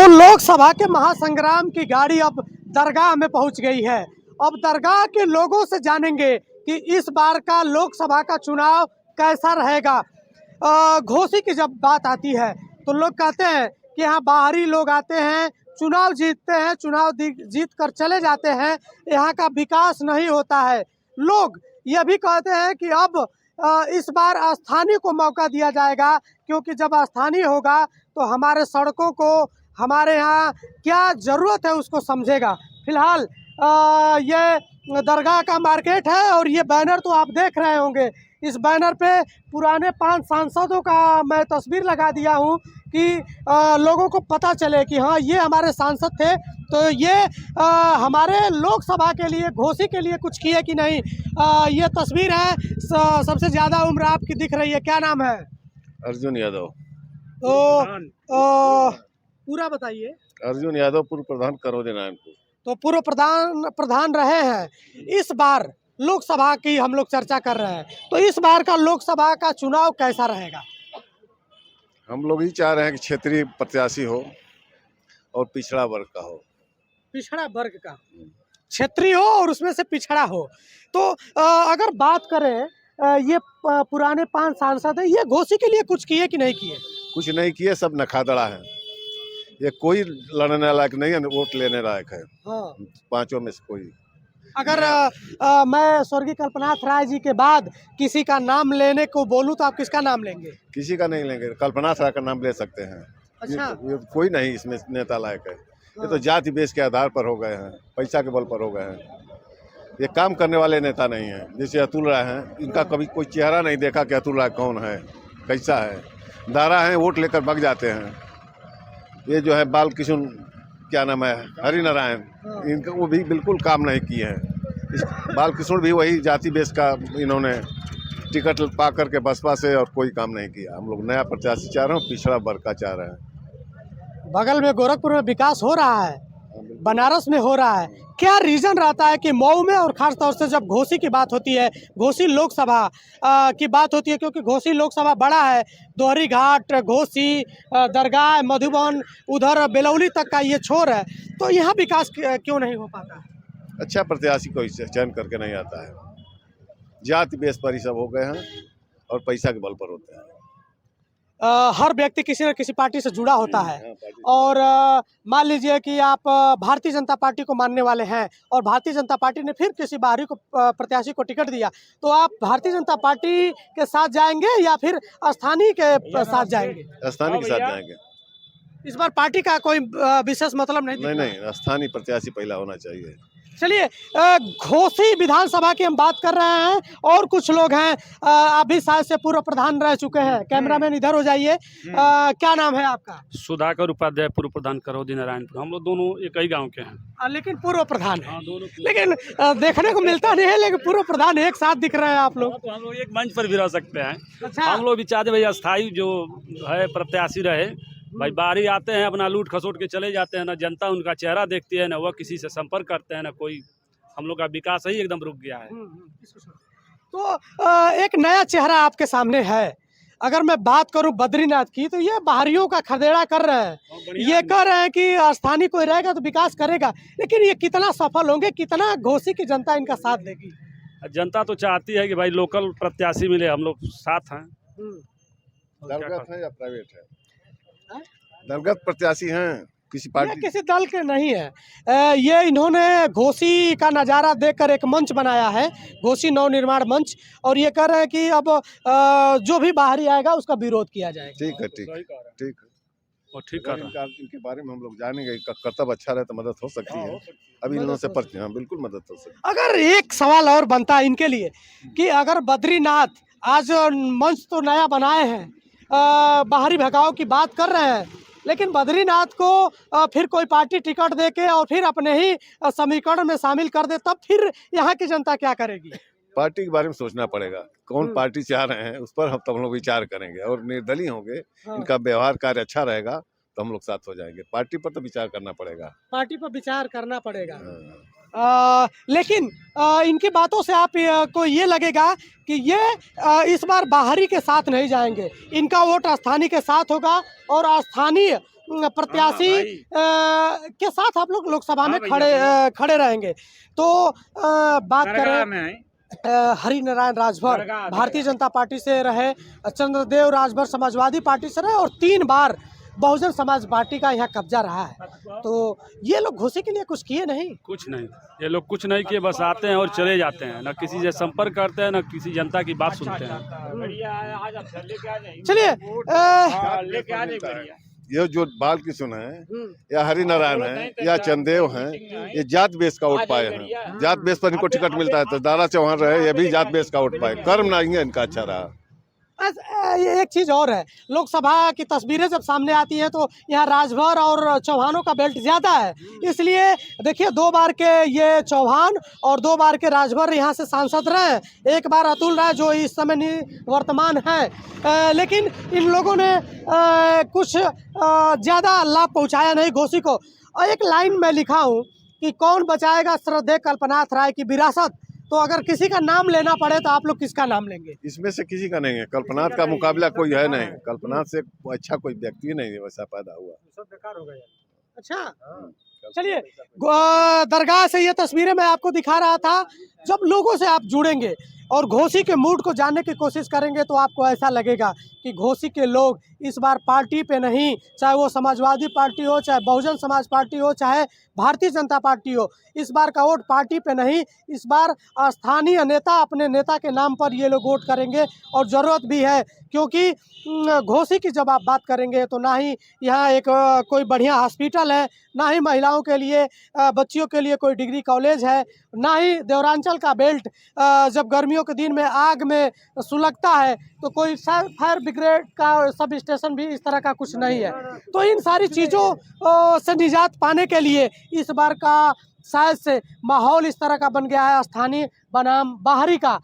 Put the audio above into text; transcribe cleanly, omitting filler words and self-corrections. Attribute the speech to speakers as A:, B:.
A: तो लोकसभा के महासंग्राम की गाड़ी अब दरगाह में पहुंच गई है। अब दरगाह के लोगों से जानेंगे कि इस बार का लोकसभा का चुनाव कैसा रहेगा। घोसी की जब बात आती है तो लोग कहते हैं कि यहाँ बाहरी लोग आते हैं, चुनाव जीतते हैं, चुनाव जीत कर चले जाते हैं, यहाँ का विकास नहीं होता है। लोग यह भी कहते हैं कि अब इस बार स्थानीय को मौका दिया जाएगा, क्योंकि जब स्थानीय होगा तो हमारे सड़कों को, हमारे यहाँ क्या ज़रूरत है उसको समझेगा। फिलहाल ये दरगाह का मार्केट है और ये बैनर तो आप देख रहे होंगे। इस बैनर पे पुराने 5 सांसदों का मैं तस्वीर लगा दिया हूँ कि लोगों को पता चले कि हाँ ये हमारे सांसद थे, तो ये हमारे लोकसभा के लिए, घोसी के लिए कुछ किए कि नहीं। ये तस्वीर है, सबसे ज़्यादा उम्र आपकी दिख रही है, क्या नाम है?
B: अर्जुन यादव।
A: तो पूरा बताइए।
B: अर्जुन यादव पूर्व प्रधान करोदे नारायणपुर।
A: तो पूर्व प्रधान रहे हैं। इस बार लोकसभा की हम लोग चर्चा कर रहे हैं, तो इस बार का लोकसभा का चुनाव कैसा रहेगा?
B: हम लोग ही चाह रहे हैं कि क्षेत्रीय प्रत्याशी हो और पिछड़ा वर्ग का हो।
A: पिछड़ा वर्ग का, क्षेत्रीय हो और उसमें से पिछड़ा हो। तो अगर बात करें, ये पुराने 5 सांसद हैं, ये घोसी के लिए कुछ किए कि नहीं किए?
B: कुछ नहीं किए, सब नखादड़ा है। ये कोई लड़ने लायक नहीं है, वोट लेने लायक है।
A: हाँ।
B: 5 में से कोई।
A: अगर मैं स्वर्गीय कल्पनाथ राय जी के बाद किसी का नाम लेने को बोलूं तो आप किसका नाम लेंगे?
B: किसी का नहीं लेंगे, कल्पनाथ राय का नाम ले सकते हैं।
A: अच्छा।
B: ये कोई नहीं इसमें नेता लायक है। ये तो जाति बेस के आधार पर हो गए हैं, पैसा के बल पर हो गए हैं। ये काम करने वाले नेता नहीं हैं। जैसे अतुल राय हैं, इनका कभी कोई चेहरा नहीं देखा कि अतुल राय कौन है, कैसा है। दारा हैं, वोट लेकर भाग जाते हैं। ये जो है बाल किशन, क्या नाम है, हरिनारायण, इनका वो भी बिल्कुल काम नहीं किए हैं। बाल किशोर भी वही जाति बेस का, इन्होंने टिकट पा करके बसपा से, और कोई काम नहीं किया। हम लोग नया प्रत्याशी चाह रहे हैं, पिछड़ा वर्ग का चाह रहे हैं।
A: बगल में गोरखपुर में विकास हो रहा है, बनारस में हो रहा है, क्या रीजन रहता है कि मऊ में, और खास तौर से जब घोसी की बात होती है, घोसी लोकसभा की बात होती है, क्योंकि घोसी लोकसभा बड़ा है, दोहरी घाट, घोसी, दरगाह, मधुबन, उधर बेलौली तक का ये छोर है, तो यहाँ विकास क्यों नहीं हो पाता?
B: अच्छा प्रत्याशी कोई चयन करके नहीं आता है। जाति बेस पर ही सब हो गए हैं और पैसा के बल पर होते हैं।
A: हर व्यक्ति किसी न किसी पार्टी से जुड़ा होता है, और मान लीजिए कि आप भारतीय जनता पार्टी को मानने वाले हैं और भारतीय जनता पार्टी ने फिर किसी बाहरी को प्रत्याशी को टिकट दिया, तो आप भारतीय जनता पार्टी के साथ जाएंगे या फिर स्थानीय के साथ जाएंगे?
B: स्थानीय के साथ जाएंगे।
A: इस बार पार्टी का कोई विशेष मतलब नहीं?
B: नहीं, स्थानीय प्रत्याशी पहला होना चाहिए।
A: चलिए, घोसी विधानसभा की हम बात कर रहे हैं, और कुछ लोग हैं, आप भी शायद से पूर्व प्रधान रह चुके हैं। कैमरामैन इधर हो जाइए। क्या नाम है आपका?
C: सुधाकर उपाध्याय, पूर्व प्रधान करोदी नारायणपुर। हम लोग दोनों एक ही गांव के हैं।
A: लेकिन पूर्व प्रधान है।
C: हाँ, दोनों।
A: लेकिन देखने को मिलता नहीं है, लेकिन पूर्व प्रधान एक साथ दिख रहे हैं आप लोग।
C: तो हम लोग एक मंच पर भी रह सकते हैं।
A: अच्छा।
C: हम लोग भी चाहते भाई अस्थायी जो है प्रत्याशी रहे। भाई बाहरी आते हैं, अपना लूट खसोट के चले जाते हैं, ना जनता उनका चेहरा देखती है, ना वह किसी से संपर्क करते हैं, ना कोई। हम लोग का विकास ही एकदम रुक गया है।
A: तो एक नया चेहरा आपके सामने है। अगर मैं बात करूं बद्रीनाथ की, तो ये बाहरियों का खदेड़ा कर रहे हैं। ये कह रहे हैं कि स्थानीय कोई रहेगा तो विकास करेगा, लेकिन ये कितना सफल होंगे, कितना घोसी की जनता इनका साथ देगी?
C: जनता तो चाहती है कि भाई लोकल प्रत्याशी मिले, हम लोग साथ हैं।
B: दलगत है या प्राइवेट है? दलगत प्रत्याशी हैं, किसी पार्टी,
A: किसी दल के नहीं है। ये इन्होंने घोसी का नज़ारा देखकर एक मंच बनाया है, घोसी नव निर्माण मंच, और ये कह रहे हैं कि अब जो भी बाहरी आएगा उसका विरोध किया जाएगा।
B: ठीक है, ठीक है।
C: और ठीक है,
B: इनके बारे में हम लोग जानेंगे। कर्तव्य अच्छा रहे तो मदद हो सकती है। अभी इन्होंने से पर्ची, हाँ बिल्कुल मदद हो सकती है।
A: अगर एक सवाल और बनता है इनके लिए कि अगर बद्रीनाथ आज मंच तो नया बनाए हैं, बाहरी भगाव की बात कर रहे हैं, लेकिन बद्रीनाथ को फिर कोई पार्टी टिकट देके और फिर अपने ही समीकरण में शामिल कर दे, तब फिर यहाँ की जनता क्या करेगी?
B: पार्टी के बारे में सोचना पड़ेगा, कौन पार्टी चाह रहे हैं उस पर हम लोग विचार करेंगे, और निर्दलीय होंगे, इनका व्यवहार कार्य अच्छा रहेगा तो हम लोग साथ हो जाएंगे। पार्टी पर तो विचार करना पड़ेगा।
A: पार्टी पर विचार करना पड़ेगा। लेकिन इनकी बातों से आप को ये लगेगा कि ये इस बार बाहरी के साथ नहीं जाएंगे, इनका वोट स्थानीय के साथ होगा, और स्थानीय प्रत्याशी के साथ आप लोग लोकसभा में खड़े रहेंगे। तो बात करें हरि नारायण राजभर भारतीय जनता पार्टी से रहे, चंद्रदेव राजभर समाजवादी पार्टी से रहे और 3 बार बहुजन समाज पार्टी का यहाँ कब्जा रहा है। तो ये लोग घोषी के लिए कुछ किए नहीं?
C: कुछ नहीं, ये लोग कुछ नहीं किए, बस आते हैं और चले जाते हैं, न किसी से संपर्क करते हैं, न किसी जनता की बात सुनते हैं।
A: चलिए
B: ये जो बाल किशुन है या हरि नारायण है या चंदेव हैं, ये जात बेस का वोट पाए हैं। जात बेस पर इनको टिकट मिलता है, तो दारा चौहान रहे, ये भी जात बेस का वोट पाए। कर्म नहीं है इनका अच्छा रहा।
A: ये एक चीज़ और है, लोकसभा की तस्वीरें जब सामने आती हैं तो यहाँ राजभर और चौहानों का बेल्ट ज़्यादा है, इसलिए देखिए 2 बार के ये चौहान और 2 बार के राजभर यहाँ से सांसद रहे। एक बार अतुल राय जो इस समय वर्तमान है, लेकिन इन लोगों ने कुछ ज़्यादा लाभ पहुँचाया नहीं घोषी को। और एक लाइन में लिखा हूँ कि कौन बचाएगा श्रद्धेय कल्पनाथ राय की विरासत। तो अगर किसी का नाम लेना पड़े तो आप लोग किसका नाम लेंगे?
B: इसमें से किसी का नहीं है, कल्पनाथ का मुकाबला कोई है नहीं। कल्पनाथ से अच्छा कोई व्यक्ति नहीं है वैसा पैदा हुआ,
A: सब बेकार हो गया। अच्छा चलिए, दरगाह से ये तस्वीरें मैं आपको दिखा रहा था। जब लोगों से आप जुड़ेंगे और घोषी के मूड को जानने की कोशिश करेंगे तो आपको ऐसा लगेगा कि घोषी के लोग इस बार पार्टी पे नहीं, चाहे वो समाजवादी पार्टी हो, चाहे बहुजन समाज पार्टी हो, चाहे भारतीय जनता पार्टी हो, इस बार का वोट पार्टी पे नहीं, इस बार स्थानीय नेता, अपने नेता के नाम पर ये लोग वोट करेंगे। और ज़रूरत भी है, क्योंकि घोषी की जब आप बात करेंगे तो ना ही यहाँ एक कोई बढ़िया हॉस्पिटल है, ना ही महिलाओं के लिए, बच्चियों के लिए कोई डिग्री कॉलेज है, ना ही देवरांचल का बेल्ट जब गर्मियों के दिन में आग में सुलगता है तो कोई फायर ब्रिगेड का सब स्टेशन भी इस तरह का कुछ नहीं है। तो इन सारी चीज़ों से निजात पाने के लिए इस बार का शायद से माहौल इस तरह का बन गया है, स्थानीय बनाम बाहरी का।